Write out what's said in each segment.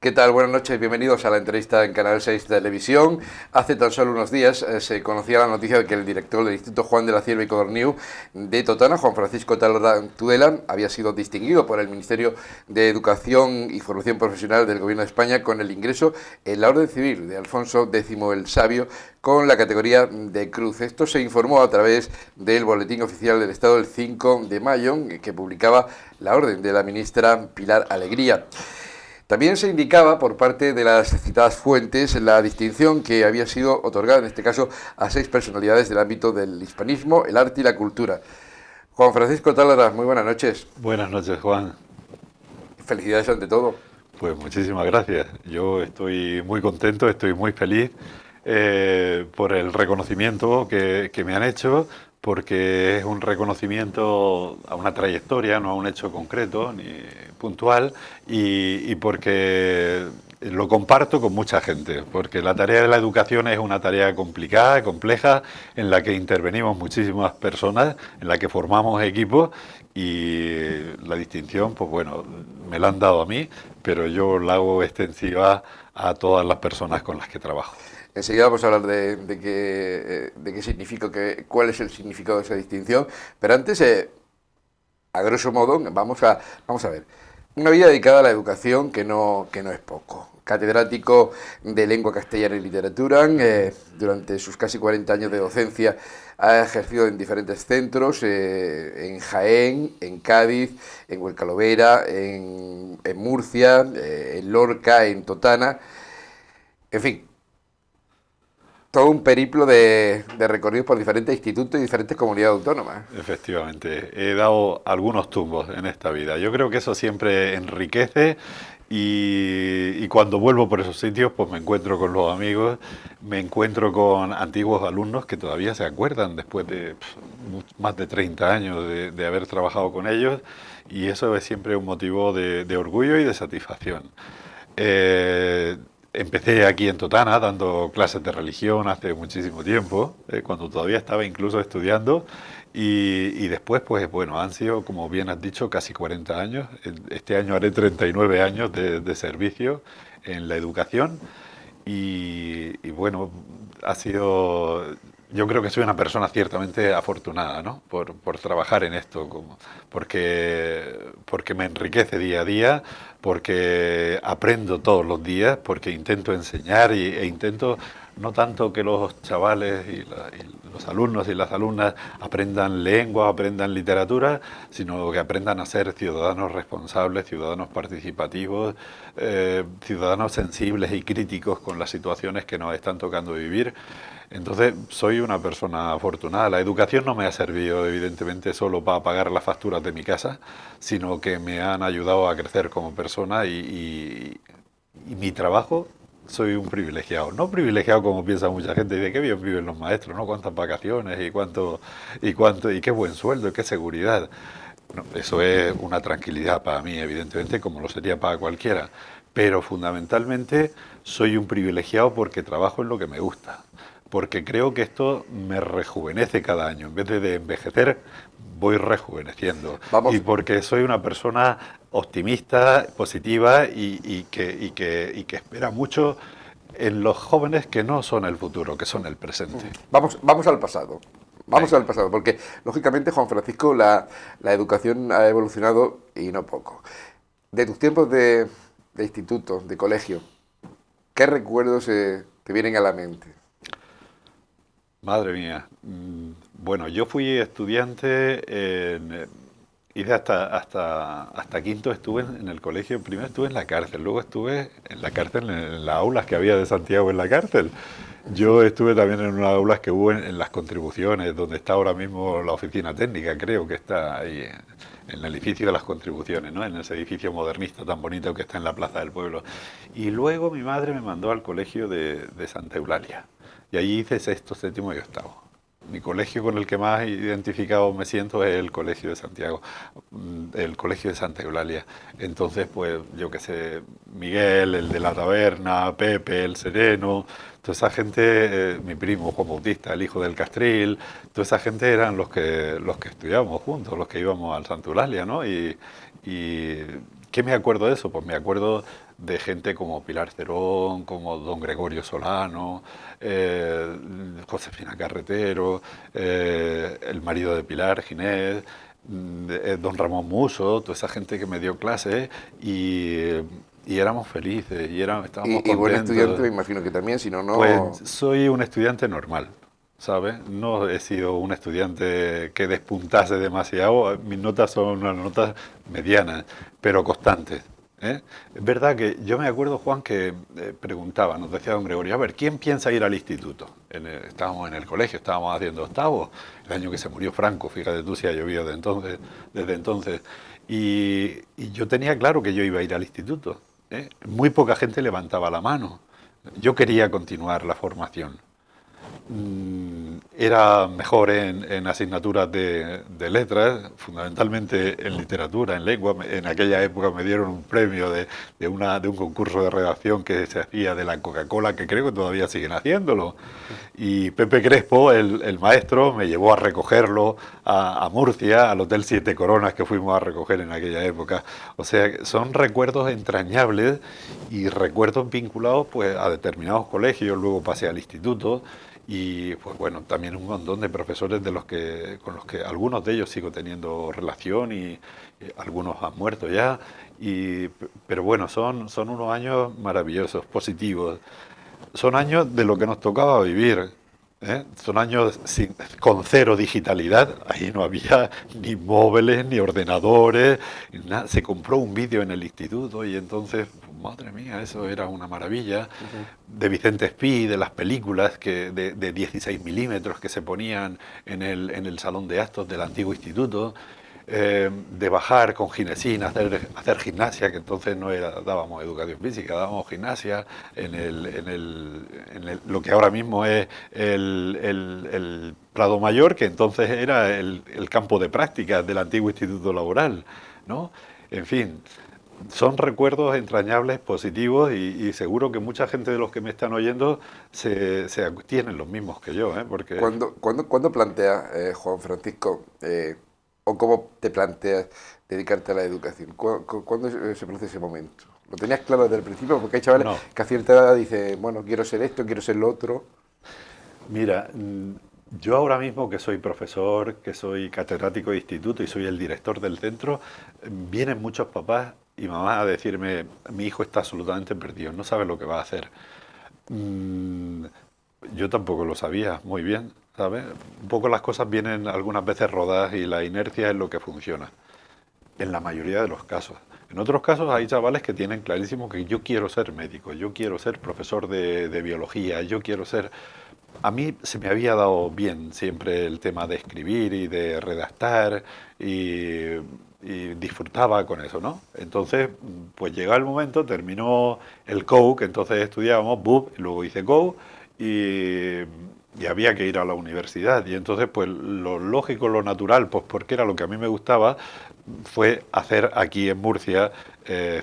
¿Qué tal? Buenas noches, bienvenidos a la entrevista en Canal 6 Televisión. Hace tan solo unos días se conocía la noticia de que el director del Instituto Juan de la Cierva y Codorniu de Totana, Juan Francisco Talora Tudela, había sido distinguido por el Ministerio de Educación y Formación Profesional del Gobierno de España con el ingreso en la Orden Civil de Alfonso X el Sabio con la categoría de Cruz. Esto se informó a través del Boletín Oficial del Estado del 5 de mayo, que publicaba la orden de la ministra Pilar Alegría. También se indicaba por parte de las citadas fuentes la distinción que había sido otorgada en este caso a 6 personalidades del ámbito del hispanismo, el arte y la cultura. Juan Francisco Talora, muy buenas noches. Buenas noches, Juan. Felicidades ante todo. Pues muchísimas gracias. Yo estoy muy contento, estoy muy feliz por el reconocimiento que me han hecho, porque es un reconocimiento a una trayectoria, no a un hecho concreto ni puntual, y porque lo comparto con mucha gente, porque la tarea de la educación es una tarea complicada, compleja, en la que intervenimos muchísimas personas, en la que formamos equipos, y la distinción, pues bueno, me la han dado a mí, pero yo la hago extensiva a todas las personas con las que trabajo. Enseguida vamos a hablar de qué significa, cuál es el significado de esa distinción, pero antes, a grosso modo, vamos a ver. Una vida dedicada a la educación que no es poco. Catedrático de Lengua Castellana y Literatura, durante sus casi 40 años de docencia ha ejercido en diferentes centros, en Jaén, en Cádiz, en Huelcalovera, en Murcia, en Lorca, en Totana, en fin. Todo un periplo de recorridos por diferentes institutos y diferentes comunidades autónomas. Efectivamente, he dado algunos tumbos en esta vida. Yo creo que eso siempre enriquece y cuando vuelvo por esos sitios pues me encuentro con los amigos, me encuentro con antiguos alumnos que todavía se acuerdan después de más de 30 años de haber trabajado con ellos, y eso es siempre un motivo de orgullo y de satisfacción. Empecé aquí en Totana dando clases de religión hace muchísimo tiempo, cuando todavía estaba incluso estudiando, y después, pues bueno, han sido, como bien has dicho, casi 40 años. Este año haré 39 años de servicio en la educación, y bueno, ha sido... Yo creo que soy una persona ciertamente afortunada, ¿no? por trabajar en esto, porque me enriquece día a día, porque aprendo todos los días, porque intento enseñar e intento no tanto que los chavales y los alumnos y las alumnas aprendan lengua, aprendan literatura, sino que aprendan a ser ciudadanos responsables, ciudadanos participativos, ciudadanos sensibles y críticos con las situaciones que nos están tocando vivir. Entonces, soy una persona afortunada. La educación no me ha servido, evidentemente, solo para pagar las facturas de mi casa, sino que me han ayudado a crecer como persona, y mi trabajo, soy un privilegiado. No privilegiado como piensa mucha gente, de qué bien viven los maestros, ¿no? Cuántas vacaciones y qué buen sueldo y qué seguridad. No, eso es una tranquilidad para mí, evidentemente, como lo sería para cualquiera. Pero fundamentalmente soy un privilegiado porque trabajo en lo que me gusta, porque creo que esto me rejuvenece cada año. En vez de envejecer, voy rejuveneciendo. Vamos. Y porque soy una persona optimista, positiva y que espera mucho en los jóvenes que no son el futuro, que son el presente. Vamos al pasado. Vamos al pasado, porque lógicamente, Juan Francisco, la educación ha evolucionado y no poco. De tus tiempos de instituto, de colegio, ¿qué recuerdos te vienen a la mente? Madre mía. Bueno, yo fui estudiante, hice hasta quinto, estuve en el colegio. Primero estuve en la cárcel, luego estuve en la cárcel, en las aulas que había de Santiago en la cárcel. Yo estuve también en unas aulas que hubo en las contribuciones, donde está ahora mismo la oficina técnica, creo que está ahí en el edificio de las contribuciones, ¿no? En ese edificio modernista tan bonito que está en la Plaza del Pueblo. Y luego mi madre me mandó al colegio de Santa Eulalia. Y allí hice sexto, séptimo y octavo. mi colegio con el que más identificado me siento es el Colegio de Santiago, el Colegio de Santa Eulalia. Entonces, pues yo qué sé, Miguel, el de la taberna, Pepe, el Sereno, toda esa gente, mi primo Juan Bautista, el hijo del Castril, toda esa gente eran los que estudiábamos juntos, los que íbamos al Santa Eulalia, ¿no? Y ¿qué me acuerdo de eso? Pues me acuerdo de gente como Pilar Cerón, como don Gregorio Solano, eh, Josefina Carretero, el marido de Pilar, Ginés, don Ramón Muso, toda esa gente que me dio clases y éramos felices estábamos Y buen estudiante, contentos. me imagino que también, si no, Pues no... soy un estudiante normal, ¿sabes? No he sido un estudiante que despuntase demasiado. Mis notas son unas notas medianas, pero constantes. ¿Eh? Es verdad que yo me acuerdo, Juan, que preguntaba, nos decía don Gregorio, a ver, ¿quién piensa ir al instituto? Estábamos en el colegio, estábamos haciendo octavos, el año que se murió Franco, fíjate tú si ha llovido desde entonces. Y yo tenía claro que yo iba a ir al instituto. ¿Eh? Muy poca gente levantaba la mano. Yo quería continuar la formación. Era mejor en asignaturas de letras, fundamentalmente en literatura, en lengua. En aquella época me dieron un premio de un concurso de redacción que se hacía de la Coca-Cola, que creo que todavía siguen haciéndolo. Y Pepe Crespo, el maestro, me llevó a recogerlo a Murcia, al Hotel Siete Coronas que fuimos a recoger en aquella época. O sea, son recuerdos entrañables y recuerdos vinculados pues, a determinados colegios. Luego pasé al instituto y pues bueno, también un montón de profesores con los que algunos de ellos sigo teniendo relación y algunos han muerto ya. Pero bueno, son unos años maravillosos, positivos. Son años de lo que nos tocaba vivir. ¿Eh? Son años con cero digitalidad. Ahí no había ni móviles, ni ordenadores. Ni nada. Se compró un vídeo en el instituto y entonces, madre mía, eso era una maravilla. Ujú. De Vicente Espí, de las películas de 16 milímetros que se ponían en el salón de actos del antiguo instituto. De bajar con ginesín, hacer gimnasia, que entonces no era, dábamos educación física, dábamos gimnasia lo que ahora mismo es el Prado Mayor, que entonces era el campo de prácticas del antiguo Instituto Laboral, ¿no? En fin, son recuerdos entrañables, positivos y seguro que mucha gente de los que me están oyendo tienen los mismos que yo, ¿eh? Porque ¿Cuándo planteas, Juan Francisco, o cómo te planteas dedicarte a la educación? ¿Cuándo se produce ese momento? ¿Lo tenías claro desde el principio? Porque hay chavales no. que a cierta edad dicen, bueno, quiero ser esto, quiero ser lo otro. Mira, yo ahora mismo que soy profesor, que soy catedrático de instituto y soy el director del centro, vienen muchos papás y mamás a decirme, mi hijo está absolutamente perdido, no sabe lo que va a hacer. Mm, yo tampoco lo sabía muy bien, ¿sabes? Un poco las cosas vienen algunas veces rodadas y la inercia es lo que funciona, en la mayoría de los casos. En otros casos hay chavales que tienen clarísimo que yo quiero ser médico, yo quiero ser profesor de biología, yo quiero ser... A mí se me había dado bien siempre el tema de escribir y de redactar y disfrutaba con eso, ¿no? Entonces, pues llegó el momento, terminó el COU, que entonces estudiábamos, BUP, y luego hice COU y había que ir a la universidad. Y entonces, pues lo lógico, lo natural, pues porque era lo que a mí me gustaba, fue hacer aquí en Murcia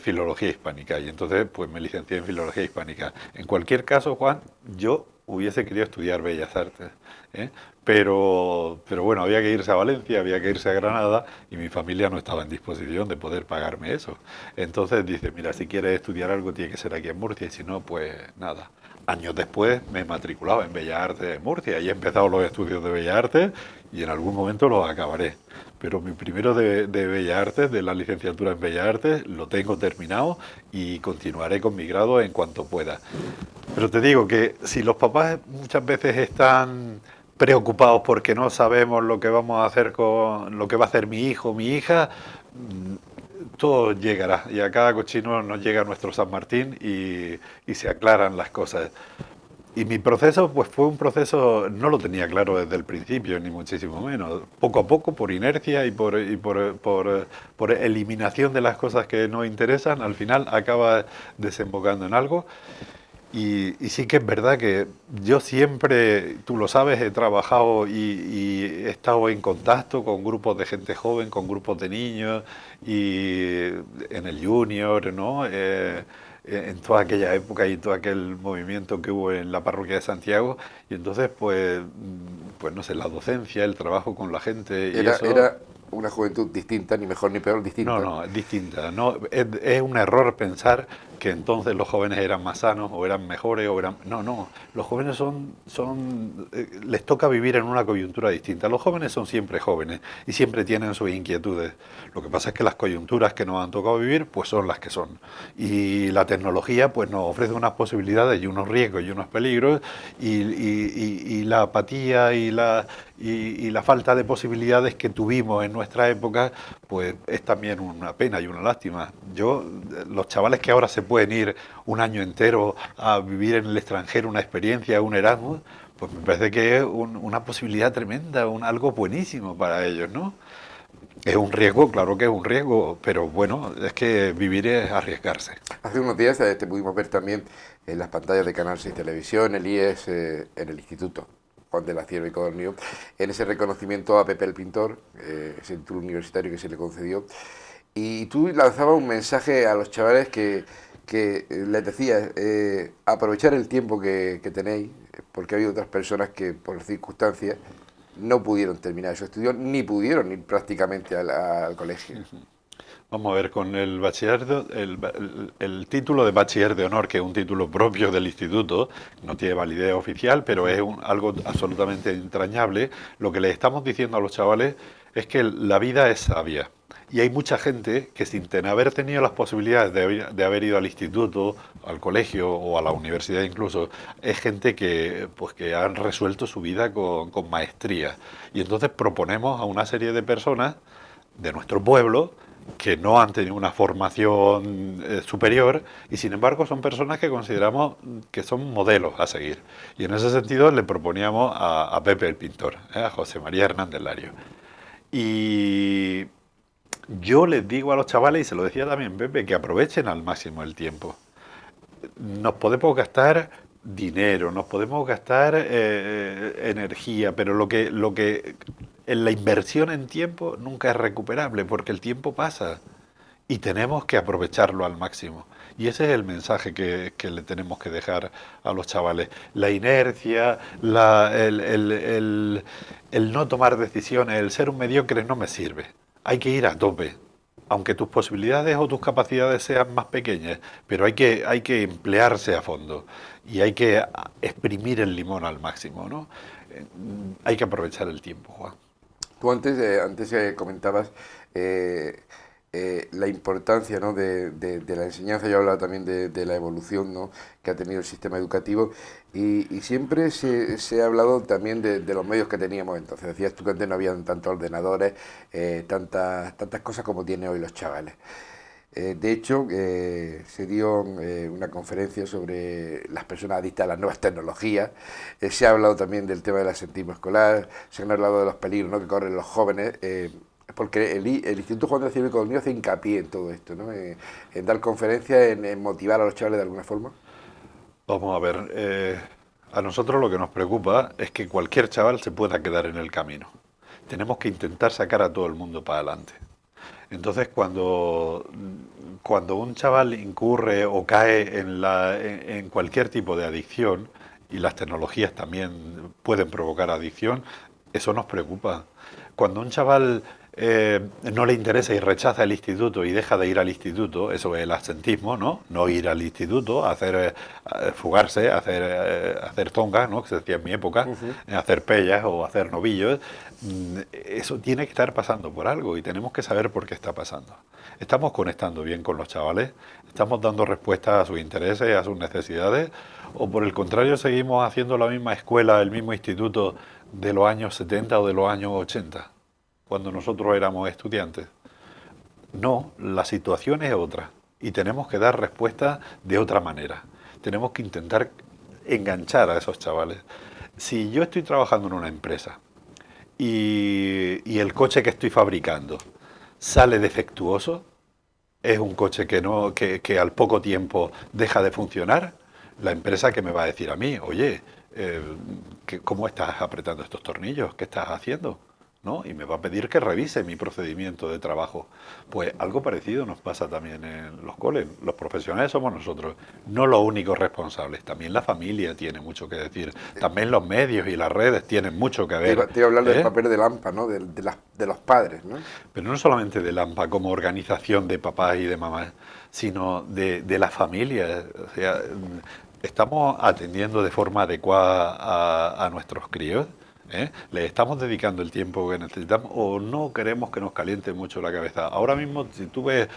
filología hispánica. Y entonces, pues me licencié en filología hispánica. En cualquier caso, Juan, yo hubiese querido estudiar Bellas Artes, ¿eh? Pero bueno, había que irse a Valencia, había que irse a Granada y mi familia no estaba en disposición de poder pagarme eso. Entonces dice, mira, si quieres estudiar algo tiene que ser aquí en Murcia y si no, pues nada. Años después me matriculaba en Bellas Artes de Murcia y he empezado los estudios de Bellas Artes y en algún momento los acabaré. Pero mi primero de Bellas Artes, de la licenciatura en Bellas Artes, lo tengo terminado y continuaré con mi grado en cuanto pueda. Pero te digo que si los papás muchas veces están preocupados porque no sabemos lo que vamos a hacer con lo que va a hacer mi hijo o mi hija, todo llegará y a cada cochino nos llega nuestro San Martín y se aclaran las cosas. Y mi proceso, pues fue un proceso, no lo tenía claro desde el principio, ni muchísimo menos. Poco a poco, por inercia por eliminación de las cosas que no interesan, al final acaba desembocando en algo. Y sí que es verdad que yo siempre, tú lo sabes, he trabajado y he estado en contacto con grupos de gente joven, con grupos de niños y en el Junior, ¿no? En toda aquella época y todo aquel movimiento que hubo en la parroquia de Santiago. Y entonces, pues no sé, la docencia, el trabajo con la gente y eso. Era una juventud distinta, ni mejor ni peor, No, distinta. no, es distinta. No, es un error pensar que entonces los jóvenes eran más sanos o eran mejores o eran... No, no, los jóvenes les toca vivir en una coyuntura distinta. Los jóvenes son siempre jóvenes y siempre tienen sus inquietudes. Lo que pasa es que las coyunturas que nos han tocado vivir pues son las que son. Y la tecnología pues nos ofrece unas posibilidades y unos riesgos y unos peligros y la apatía y la falta de posibilidades que tuvimos en nuestra época pues es también una pena y una lástima. Los chavales que ahora se pueden ir un año entero a vivir en el extranjero una experiencia, un Erasmus, pues me parece que es una posibilidad tremenda, algo buenísimo para ellos, ¿no? Es un riesgo, claro que es un riesgo, pero bueno, es que vivir es arriesgarse. Hace unos días te pudimos ver también en las pantallas de Canal 6 Televisión, el IES, en el Instituto Juan de la Cierva y Codorníu, en ese reconocimiento a Pepe el Pintor, ese título universitario que se le concedió. Y tú lanzabas un mensaje a los chavales que les decías, aprovechar el tiempo que tenéis, porque ha habido otras personas que por circunstancias no pudieron terminar su estudio, ni pudieron ir prácticamente al colegio. Vamos a ver, con el bachiller, el título de bachiller de honor, que es un título propio del instituto, no tiene validez oficial, pero es algo absolutamente entrañable. Lo que le estamos diciendo a los chavales es que la vida es sabia. Y hay mucha gente que sin haber tenido las posibilidades de haber ido al instituto, al colegio o a la universidad incluso, es gente pues, que han resuelto su vida con maestría. Y entonces proponemos a una serie de personas de nuestro pueblo que no han tenido una formación superior y sin embargo son personas que consideramos que son modelos a seguir. Y en ese sentido le proponíamos a Pepe el Pintor, a José María Hernández Lario. Y yo les digo a los chavales, y se lo decía también Pepe, que aprovechen al máximo el tiempo. Nos podemos gastar dinero, nos podemos gastar energía, pero lo que en la inversión en tiempo nunca es recuperable porque el tiempo pasa y tenemos que aprovecharlo al máximo. Y ese es el mensaje que le tenemos que dejar a los chavales. La inercia, el no tomar decisiones, el ser un mediocre no me sirve. Hay que ir a tope, aunque tus posibilidades o tus capacidades sean más pequeñas, pero hay que emplearse a fondo y hay que exprimir el limón al máximo, ¿no? Hay que aprovechar el tiempo, Juan. Tú antes comentabas la importancia, ¿no?, de la enseñanza. Yo he hablado también de la evolución, ¿no?, que ha tenido el sistema educativo y siempre se ha hablado también de los medios que teníamos entonces. Decías tú que antes no habían tantos ordenadores, tantas cosas como tienen hoy los chavales. De hecho, se dio una conferencia sobre las personas adictas a las nuevas tecnologías. Se ha hablado también del tema del asentismo escolar, se han hablado de los peligros, ¿no?, que corren los jóvenes, porque el Instituto Juan de la Cierva y Codorníu hace hincapié en todo esto, ¿no?, en dar conferencias, en motivar a los chavales de alguna forma. Vamos a ver, a nosotros lo que nos preocupa es que cualquier chaval se pueda quedar en el camino. Tenemos que intentar sacar a todo el mundo para adelante. Entonces, cuando un chaval incurre o cae en cualquier tipo de adicción, y las tecnologías también pueden provocar adicción, eso nos preocupa. Cuando un chaval no le interesa y rechaza el instituto y deja de ir al instituto, eso es el absentismo, ¿no? No ir al instituto, fugarse, hacer tongas, ¿no?, que se decía en mi época, hacer pellas o hacer novillos. Eso tiene que estar pasando por algo y tenemos que saber por qué está pasando. Estamos conectando bien con los chavales, estamos dando respuesta a sus intereses, a sus necesidades, o por el contrario seguimos haciendo la misma escuela, el mismo instituto de los años 70 o de los años 80, cuando nosotros éramos estudiantes. No, la situación es otra y tenemos que dar respuesta de otra manera. Tenemos que intentar enganchar a esos chavales. Si yo estoy trabajando en una empresa y el coche que estoy fabricando sale defectuoso, es un coche que al poco tiempo deja de funcionar, la empresa que me va a decir a mí, oye, ¿cómo estás apretando estos tornillos? ¿Qué estás haciendo? ¿No? Y me va a pedir que revise mi procedimiento de trabajo. Pues algo parecido nos pasa también en los coles. Los profesionales somos nosotros, no los únicos responsables. También la familia tiene mucho que decir. También los medios y las redes tienen mucho que ver. Te iba a hablar del ¿Eh? papel del AMPA, ¿no? De los padres, ¿no? Pero no solamente del AMPA como organización de papás y de mamás, sino de la familia. O sea, estamos atendiendo de forma adecuada a nuestros críos. ¿Eh? ¿Le estamos dedicando el tiempo que necesitamos o no queremos que nos caliente mucho la cabeza? Ahora mismo, si tú ves,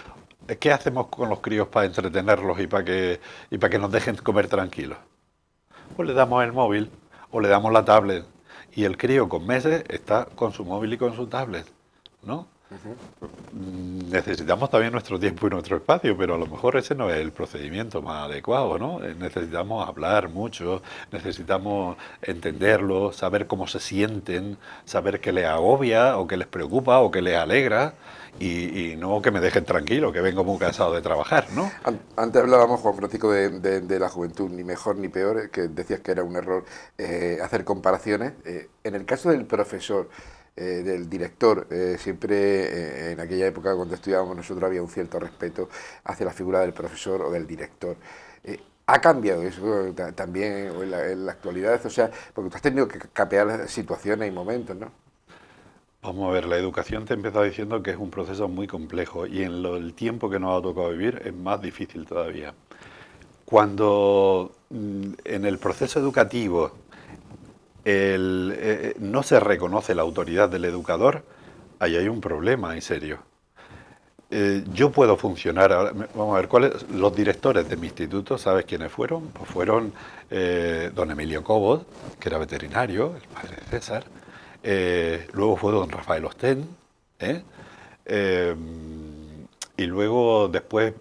¿qué hacemos con los críos para entretenerlos y para que nos dejen comer tranquilos? Pues le damos el móvil o le damos la tablet y el crío con meses está con su móvil y con su tablet, ¿no? Necesitamos también nuestro tiempo y nuestro espacio, pero a lo mejor ese no es el procedimiento más adecuado, ¿no? Necesitamos hablar mucho, necesitamos entenderlo, saber cómo se sienten, saber qué les agobia o qué les preocupa o qué les alegra y no que me dejen tranquilo, que vengo muy cansado de trabajar, ¿no? Antes hablábamos, Juan Francisco, de la juventud, ni mejor ni peor, que decías que era un error hacer comparaciones. En el caso del profesor, del director, siempre en aquella época cuando estudiábamos nosotros había un cierto respeto hacia la figura del profesor o del director. ¿Ha cambiado eso también en la actualidad? O sea, porque tú has tenido que capear situaciones y momentos, ¿no? Vamos a ver, la educación te he empezado diciendo que es un proceso muy complejo y en el tiempo que nos ha tocado vivir es más difícil todavía. Cuando en el proceso educativo no se reconoce la autoridad del educador, ahí hay un problema en serio. Yo puedo funcionar, vamos a ver, los directores de mi instituto, ¿sabes quiénes fueron? Pues fueron don Emilio Cobos, que era veterinario, el padre de César, luego fue don Rafael Ostén, ¿eh? Eh, y luego después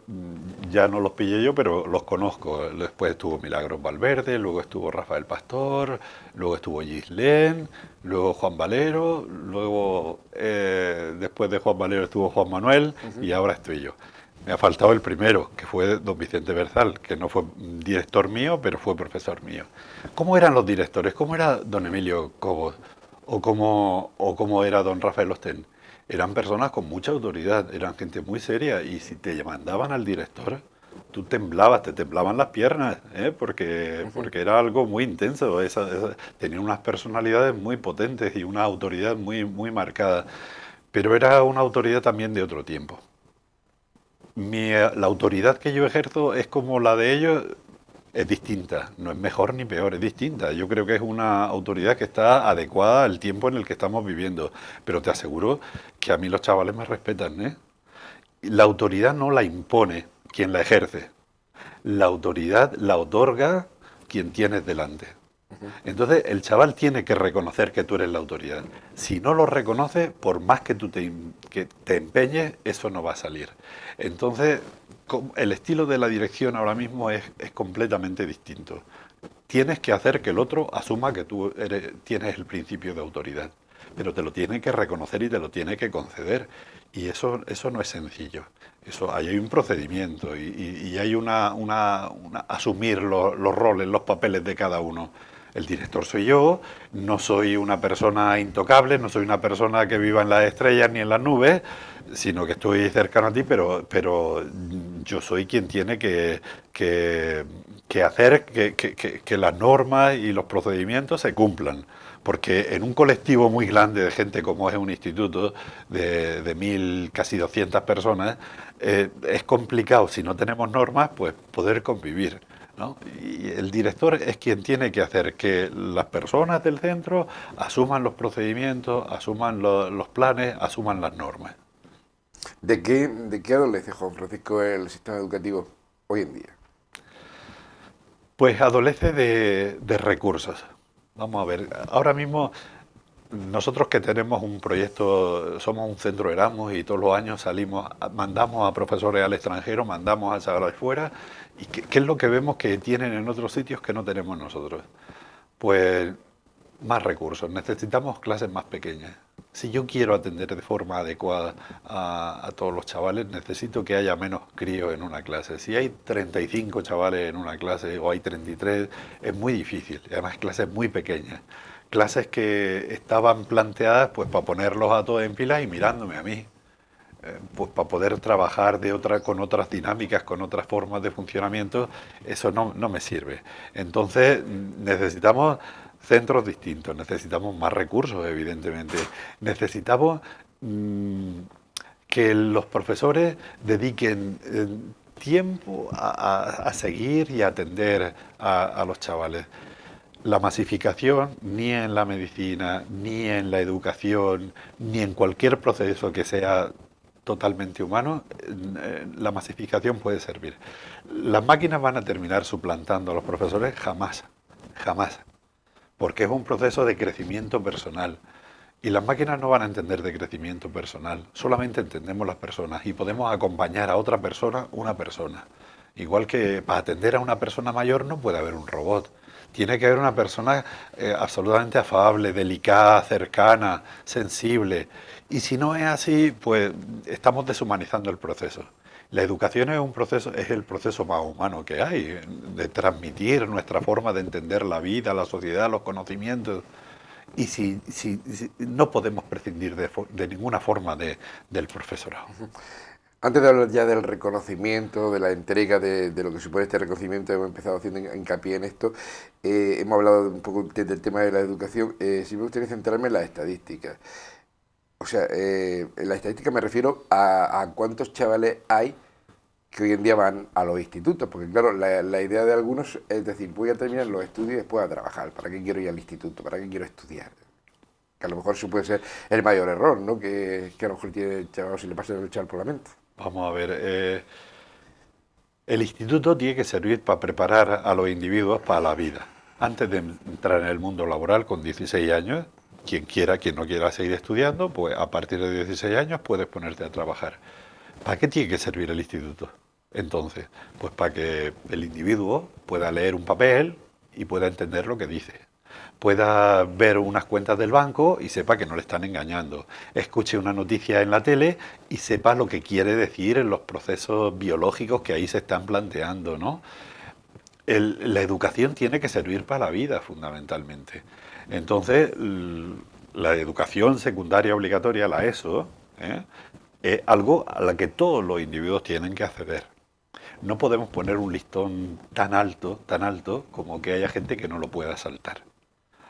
ya no los pillé yo, pero los conozco. Después estuvo Milagros Valverde, luego estuvo Rafael Pastor, luego estuvo Gislén, luego Juan Valero, luego después de Juan Valero estuvo Juan Manuel y ahora estoy yo. Me ha faltado el primero, que fue don Vicente Berzal, que no fue director mío, pero fue profesor mío. ¿Cómo eran los directores? ¿Cómo era don Emilio Cobos? ¿O cómo era don Rafael Ostén? Eran personas con mucha autoridad, eran gente muy seria y si te mandaban al director, tú temblabas, te temblaban las piernas, porque era algo muy intenso, tenían unas personalidades muy potentes y una autoridad muy, muy marcada, pero era una autoridad también de otro tiempo. La autoridad que yo ejerzo es como la de ellos, es distinta, no es mejor ni peor, es distinta. Yo creo que es una autoridad que está adecuada al tiempo en el que estamos viviendo. Pero te aseguro que a mí los chavales me respetan, ¿eh? La autoridad no la impone quien la ejerce. La autoridad la otorga quien tienes delante. Entonces el chaval tiene que reconocer que tú eres la autoridad. Si no lo reconoce, por más que tú que te empeñes, eso no va a salir. Entonces el estilo de la dirección ahora mismo es completamente distinto. Tienes que hacer que el otro asuma que tú tienes el principio de autoridad, pero te lo tiene que reconocer y te lo tiene que conceder. Y eso no es sencillo. Ahí hay un procedimiento y hay asumir los roles, los papeles de cada uno. El director soy yo, no soy una persona intocable, no soy una persona que viva en las estrellas ni en las nubes, sino que estoy cercano a ti, pero yo soy quien tiene que hacer que las normas y los procedimientos se cumplan. Porque en un colectivo muy grande de gente como es un instituto de 1000, casi 200 personas, es complicado, si no tenemos normas, pues poder convivir, ¿no? Y el director es quien tiene que hacer que las personas del centro asuman los procedimientos, asuman los planes, asuman las normas. ¿De qué adolece, Juan Francisco, el sistema educativo hoy en día? Pues adolece de recursos. Vamos a ver, ahora mismo nosotros que tenemos un proyecto, somos un centro Erasmus y todos los años mandamos a profesores al extranjero, mandamos a chavales fuera, y ¿qué es lo que vemos que tienen en otros sitios que no tenemos nosotros? Pues más recursos, necesitamos clases más pequeñas. Si yo quiero atender de forma adecuada a todos los chavales, necesito que haya menos críos en una clase. Si hay 35 chavales en una clase o hay 33, es muy difícil. Además, clases muy pequeñas. Clases que estaban planteadas pues para ponerlos a todos en fila y mirándome a mí. Pues para poder trabajar con otras dinámicas, con otras formas de funcionamiento, eso no me sirve. Entonces necesitamos centros distintos, necesitamos más recursos, evidentemente. Necesitamos que los profesores dediquen tiempo a seguir y a atender a los chavales. La masificación, ni en la medicina, ni en la educación, ni en cualquier proceso que sea totalmente humano, la masificación puede servir. ¿Las máquinas van a terminar suplantando a los profesores? Jamás, jamás, porque es un proceso de crecimiento personal. Y las máquinas no van a entender de crecimiento personal, solamente entendemos las personas y podemos acompañar a otra persona, una persona. Igual que para atender a una persona mayor no puede haber un robot. Tiene que haber una persona absolutamente afable, delicada, cercana, sensible. Y si no es así, pues estamos deshumanizando el proceso. La educación es un proceso, es el proceso más humano que hay, de transmitir nuestra forma de entender la vida, la sociedad, los conocimientos. Y si no podemos prescindir de ninguna forma del profesorado. Antes de hablar ya del reconocimiento, de la entrega de lo que supone este reconocimiento, hemos empezado haciendo hincapié en esto, hemos hablado un poco del tema de la educación, sí me gustaría centrarme en las estadísticas. O sea, en la estadística me refiero a cuántos chavales hay que hoy en día van a los institutos, porque claro, la idea de algunos es decir, voy a terminar los estudios y después a trabajar, ¿para qué quiero ir al instituto? ¿Para qué quiero estudiar? Que a lo mejor eso puede ser el mayor error, ¿no? Que a lo mejor tiene el chaval, si le pasa el chaval por la mente. Vamos a ver, el instituto tiene que servir para preparar a los individuos para la vida. Antes de entrar en el mundo laboral con 16 años, quien no quiera seguir estudiando, pues a partir de 16 años puedes ponerte a trabajar. ¿Para qué tiene que servir el instituto? Entonces, pues para que el individuo pueda leer un papel y pueda entender lo que dice. Pueda ver unas cuentas del banco y sepa que no le están engañando. Escuche una noticia en la tele y sepa lo que quiere decir en los procesos biológicos que ahí se están planteando, ¿no? La educación tiene que servir para la vida, fundamentalmente. Entonces, la educación secundaria obligatoria, la ESO, es algo a la que todos los individuos tienen que acceder. No podemos poner un listón tan alto, como que haya gente que no lo pueda saltar.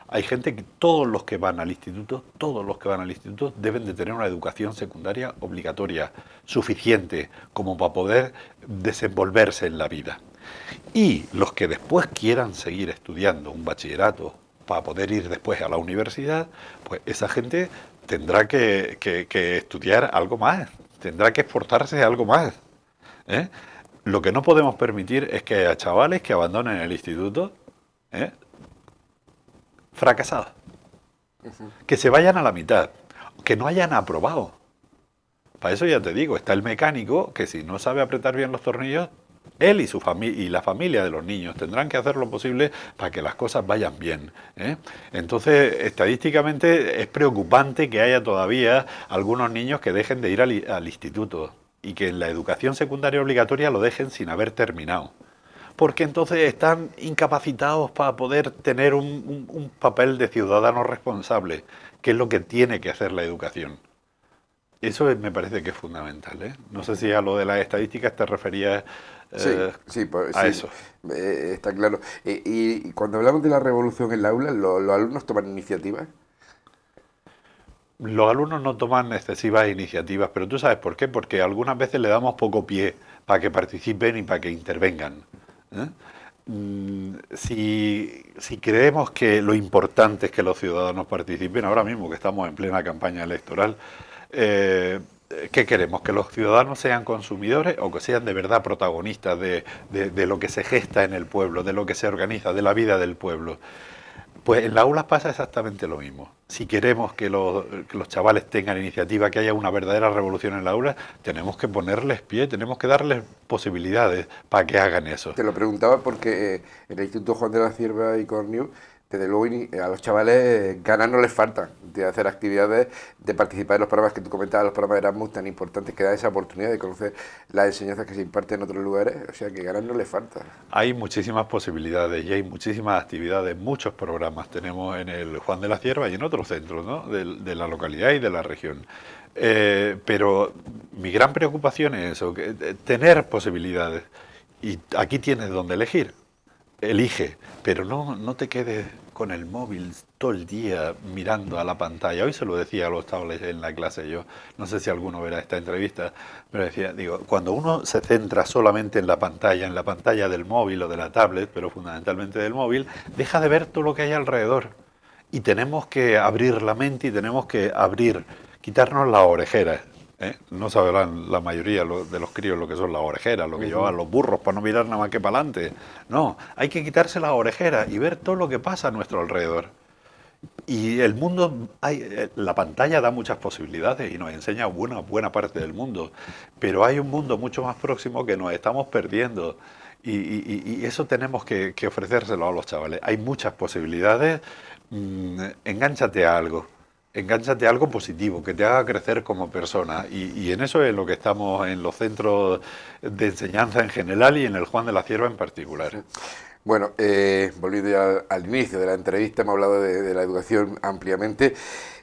Hay gente que todos los que van al instituto deben de tener una educación secundaria obligatoria, suficiente como para poder desenvolverse en la vida. Y los que después quieran seguir estudiando un bachillerato para poder ir después a la universidad, pues esa gente tendrá que estudiar algo más, tendrá que esforzarse algo más. ¿eh? Lo que no podemos permitir es que haya chavales que abandonen el instituto fracasados, que se vayan a la mitad, que no hayan aprobado. Para eso ya te digo, está el mecánico que si no sabe apretar bien los tornillos, él y su familia y la familia de los niños tendrán que hacer lo posible para que las cosas vayan bien. Entonces, estadísticamente es preocupante que haya todavía algunos niños que dejen de ir al instituto y que en la educación secundaria obligatoria lo dejen sin haber terminado. Porque entonces están incapacitados para poder tener un papel de ciudadano responsable, que es lo que tiene que hacer la educación. Eso me parece que es fundamental. No sé si a lo de las estadísticas te referías a eso. Está claro. Y cuando hablamos de la revolución en el aula, ¿los alumnos toman iniciativas? Los alumnos no toman excesivas iniciativas, pero ¿tú sabes por qué? Porque algunas veces le damos poco pie para que participen y para que intervengan. Si creemos que lo importante es que los ciudadanos participen, ahora mismo que estamos en plena campaña electoral, ¿qué queremos? ¿Que los ciudadanos sean consumidores o que sean de verdad protagonistas de lo que se gesta en el pueblo, de lo que se organiza, de la vida del pueblo? Pues en las aulas pasa exactamente lo mismo. Si queremos que los chavales tengan iniciativa, que haya una verdadera revolución en la aula, tenemos que ponerles pie, tenemos que darles posibilidades para que hagan eso. Te lo preguntaba porque en el Instituto Juan de la Cierva y Corniu desde luego a los chavales ganas no les faltan de hacer actividades, de participar en los programas que tú comentabas, los programas de Erasmus tan importantes que dan esa oportunidad de conocer las enseñanzas que se imparten en otros lugares, o sea que ganas no les falta. Hay muchísimas posibilidades y hay muchísimas actividades, muchos programas tenemos en el Juan de la Cierva y en otros centros, ¿no?, de la localidad y de la región. Pero mi gran preocupación es eso, tener posibilidades. Y aquí tienes donde elegir. Elige, pero no te quedes con el móvil todo el día mirando a la pantalla. Hoy se lo decía a los chavales en la clase yo, no sé si alguno verá esta entrevista, pero decía, digo, cuando uno se centra solamente en la pantalla del móvil o de la tablet, pero fundamentalmente del móvil, deja de ver todo lo que hay alrededor. Y tenemos que abrir la mente y tenemos que quitarnos las orejeras. No sabrán la mayoría de los críos lo que son las orejeras, lo que llevaban los burros para no mirar nada más que para adelante. No, hay que quitarse las orejeras y ver todo lo que pasa a nuestro alrededor. Y el mundo, la pantalla da muchas posibilidades y nos enseña buena parte del mundo, pero hay un mundo mucho más próximo que nos estamos perdiendo. Y eso tenemos que ofrecérselo a los chavales. Hay muchas posibilidades, engánchate a algo. Engánchate a algo positivo, que te haga crecer como persona. Y en eso es lo que estamos en los centros de enseñanza en general y en el Juan de la Cierva en particular. Bueno, volviendo ya al inicio de la entrevista, hemos hablado de la educación ampliamente.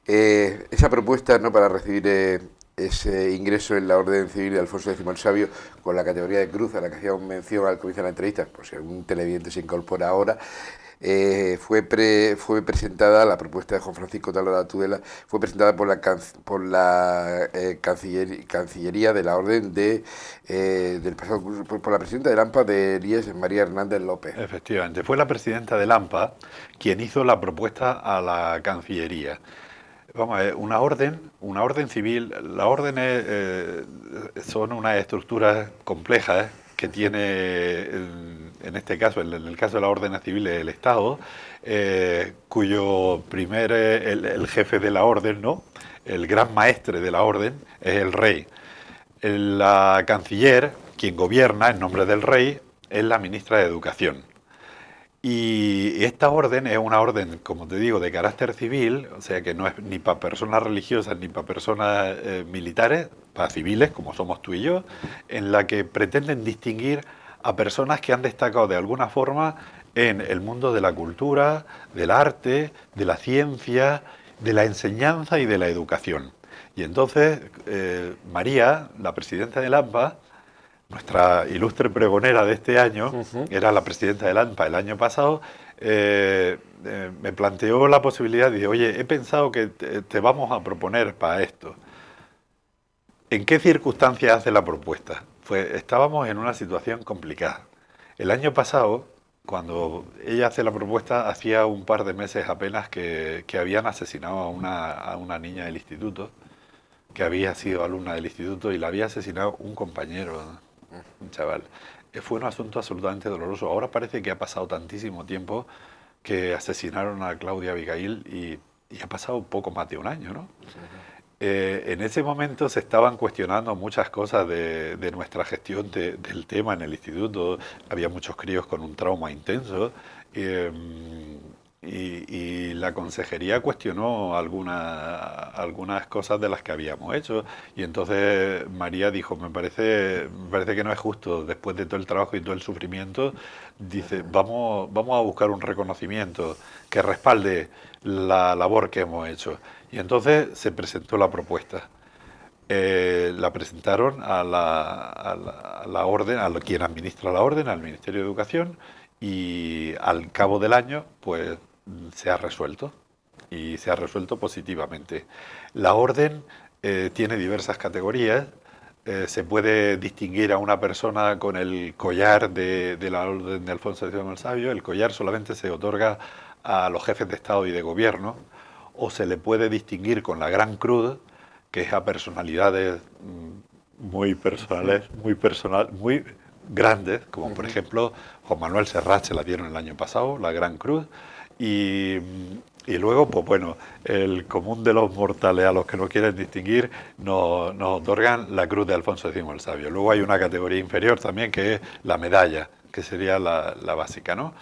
Esa propuesta, ¿no?, para recibir ese ingreso en la Orden Civil de Alfonso X el Sabio con la categoría de cruz a la que hacíamos mención al comienzo de la entrevista, por si algún televidente se incorpora ahora, fue presentada, la propuesta de Juan Francisco Talora Tudela, fue presentada por la Cancillería de la Orden del pasado curso, por la presidenta del AMPA de Elías, María Hernández López. Efectivamente, fue la presidenta del AMPA quien hizo la propuesta a la Cancillería. Vamos a ver, una orden civil, las órdenes son unas estructuras complejas que tiene, en este caso, en el caso de las órdenes civiles, el Estado, cuyo el jefe de la orden, ¿no?, el gran maestre de la orden, es el rey. La canciller, quien gobierna en nombre del rey, es la ministra de Educación. Y esta orden es una orden, como te digo, de carácter civil, o sea que no es ni para personas religiosas ni para personas militares, para civiles, como somos tú y yo, en la que pretenden distinguir a personas que han destacado de alguna forma en el mundo de la cultura, del arte, de la ciencia, de la enseñanza y de la educación. Y entonces María, la presidenta del AMPA, nuestra ilustre pregonera de este año, era la presidenta del AMPA el año pasado, me planteó la posibilidad de, oye, he pensado que te vamos a proponer para esto. ¿En qué circunstancias hace la propuesta? Pues estábamos en una situación complicada. El año pasado, cuando ella hace la propuesta, hacía un par de meses apenas que habían asesinado a una niña del instituto, que había sido alumna del instituto y la había asesinado un compañero, un chaval. Fue un asunto absolutamente doloroso. Ahora parece que ha pasado tantísimo tiempo que asesinaron a Claudia Abigail y ha pasado poco más de un año, ¿no? En ese momento se estaban cuestionando muchas cosas de nuestra gestión del tema en el instituto. Había muchos críos con un trauma intenso y la consejería cuestionó algunas cosas de las que habíamos hecho. Y entonces María dijo, me parece que no es justo, después de todo el trabajo y todo el sufrimiento, dice, vamos a buscar un reconocimiento que respalde la labor que hemos hecho. Y entonces se presentó la propuesta. La presentaron a la orden, quien administra la orden, al Ministerio de Educación, y al cabo del año, pues se ha resuelto, y se ha resuelto positivamente. La orden tiene diversas categorías. Se puede distinguir a una persona con el collar de la orden de Alfonso X el Sabio. El collar solamente se otorga a los jefes de Estado y de Gobierno, o se le puede distinguir con la Gran Cruz, que es a personalidades muy personales, muy grandes, como por ejemplo Juan Manuel Serrat se la dieron el año pasado, la Gran Cruz, y luego, pues bueno, el común de los mortales, a los que no quieren distinguir, nos otorgan la Cruz de Alfonso X el Sabio. Luego hay una categoría inferior también, que es la medalla, que sería la básica, ¿no?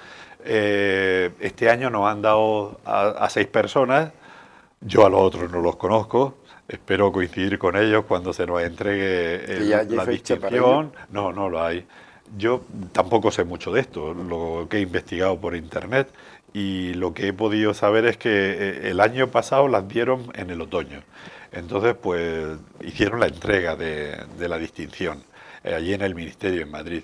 Este año nos han dado a 6 personas, yo a los otros no los conozco, espero coincidir con ellos cuando se nos entregue ¿Y ya hay la fecha para ello? distinción. No, no lo hay. Yo tampoco sé mucho de esto, lo que he investigado por internet y lo que he podido saber es que el año pasado las dieron en el otoño. Entonces, pues hicieron la entrega de la distinción allí en el Ministerio en Madrid.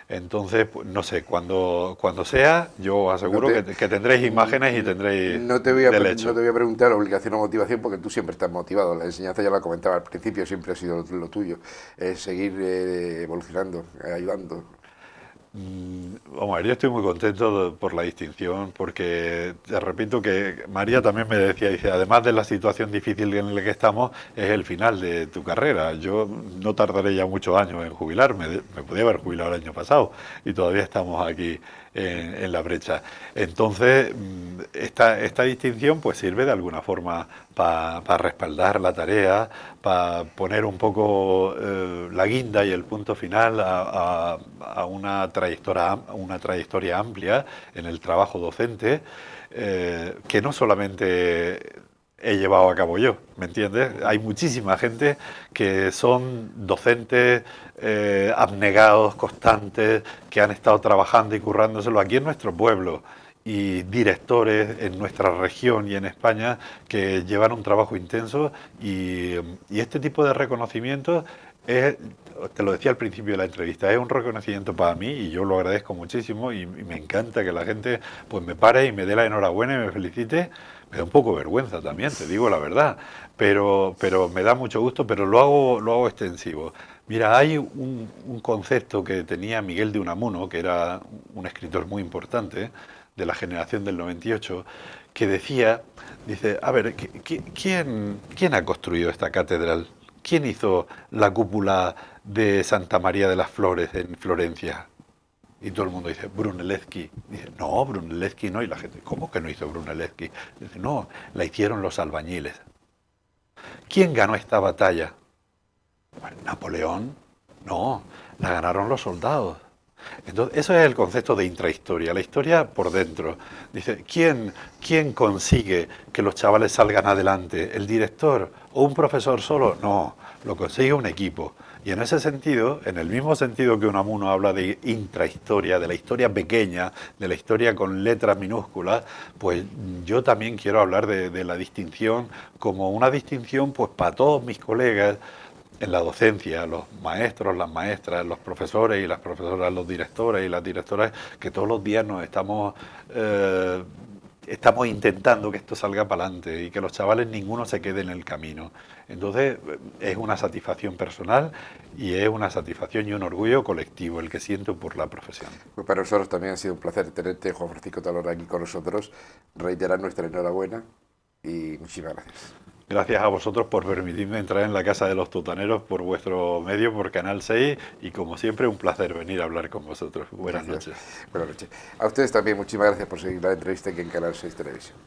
Entonces, pues, no sé, cuando sea, yo os No aseguro te, que tendréis imágenes y tendréis del no hecho. te voy a preguntar obligación o motivación porque tú siempre estás motivado. La enseñanza ya la comentaba al principio, siempre ha sido lo tuyo. Seguir evolucionando, ayudando. Vamos a ver, yo estoy muy contento por la distinción porque te repito que María también me decía, dice, además de la situación difícil en la que estamos, es el final de tu carrera. Yo no tardaré ya muchos años en jubilarme, me podía haber jubilado el año pasado y todavía estamos aquí en la brecha. Entonces, esta distinción pues sirve de alguna forma para respaldar la tarea, para poner un poco la guinda y el punto final a una trayectoria amplia en el trabajo docente, que no solamente he llevado a cabo yo, ¿me entiendes? Hay muchísima gente que son docentes abnegados, constantes, que han estado trabajando y currándoselo aquí en nuestro pueblo y directores en nuestra región y en España que llevan un trabajo intenso y este tipo de reconocimiento es, te lo decía al principio de la entrevista, es un reconocimiento para mí y yo lo agradezco muchísimo y me encanta que la gente pues me pare y me dé la enhorabuena y me felicite. Me da un poco vergüenza también, te digo la verdad, pero me da mucho gusto, pero lo hago extensivo. Mira, hay un concepto que tenía Miguel de Unamuno, que era un escritor muy importante de la generación del 98, que decía, dice, a ver, ¿quién ha construido esta catedral? ¿Quién hizo la cúpula de Santa María de las Flores en Florencia? Y todo el mundo dice, Brunelleschi. Dice, no, Brunelleschi no. Y la gente, ¿cómo que no hizo Brunelleschi? Dice, no, la hicieron los albañiles. ¿Quién ganó esta batalla? Bueno, Napoleón. No, la ganaron los soldados. Entonces, eso es el concepto de intrahistoria, la historia por dentro. Dice, ¿quién consigue que los chavales salgan adelante? ¿El director o un profesor solo? No, lo consigue un equipo. Y en ese sentido, en el mismo sentido que Unamuno habla de intrahistoria, de la historia pequeña, de la historia con letras minúsculas, pues yo también quiero hablar de la distinción como una distinción pues para todos mis colegas en la docencia, los maestros, las maestras, los profesores y las profesoras, los directores y las directoras, que todos los días nos estamos intentando que esto salga para adelante y que los chavales ninguno se quede en el camino. Entonces es una satisfacción personal y es una satisfacción y un orgullo colectivo el que siento por la profesión. Pues para nosotros también ha sido un placer tenerte, Juan Francisco Talora, aquí con nosotros. Reiterar nuestra enhorabuena y muchísimas gracias. Gracias a vosotros por permitirme entrar en la Casa de los Tutaneros por vuestro medio, por Canal 6 y como siempre un placer venir a hablar con vosotros. Buenas noches. Buenas noches. A ustedes también muchísimas gracias por seguir la entrevista aquí en Canal 6 Televisión.